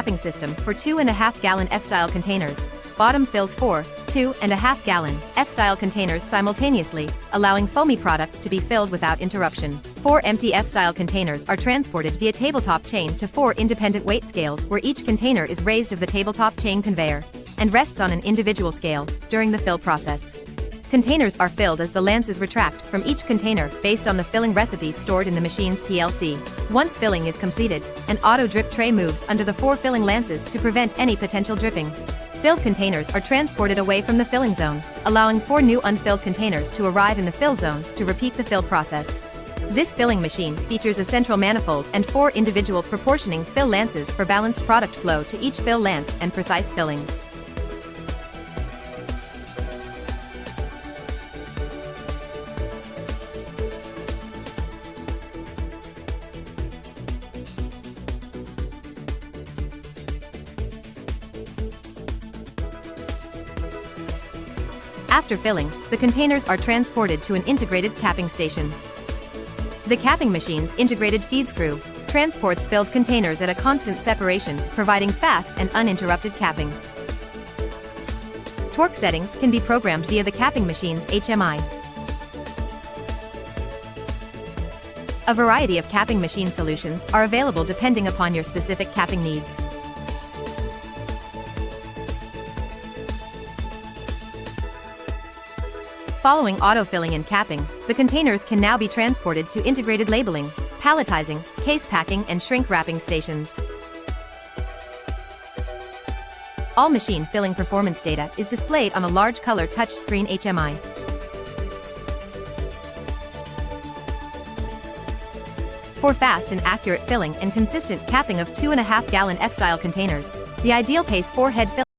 capping system for 2.5-gallon F-style containers. Bottom fills 4 2.5-gallon F-style containers simultaneously, allowing foamy products to be filled without interruption. 4 empty F-style containers are transported via tabletop chain to 4 independent weight scales, where each container is raised of the tabletop chain conveyor and rests on an individual scale during the fill process. Containers are filled as the lances retract from each container based on the filling recipe stored in the machine's PLC. Once filling is completed, an auto drip tray moves under the 4 filling lances to prevent any potential dripping. Filled containers are transported away from the filling zone, allowing 4 new unfilled containers to arrive in the fill zone to repeat the fill process. This filling machine features a central manifold and 4 individual proportioning fill lances for balanced product flow to each fill lance and precise filling. After filling, the containers are transported to an integrated capping station. The capping machine's integrated feed screw transports filled containers at a constant separation, providing fast and uninterrupted capping. Torque settings can be programmed via the capping machine's HMI. A variety of capping machine solutions are available depending upon your specific capping needs. Following autofilling and capping, the containers can now be transported to integrated labeling, palletizing, case packing and shrink wrapping stations. All machine filling performance data is displayed on a large color touchscreen HMI. For fast and accurate filling and consistent capping of 2.5-gallon F-style containers, the ideal pace 4-head filling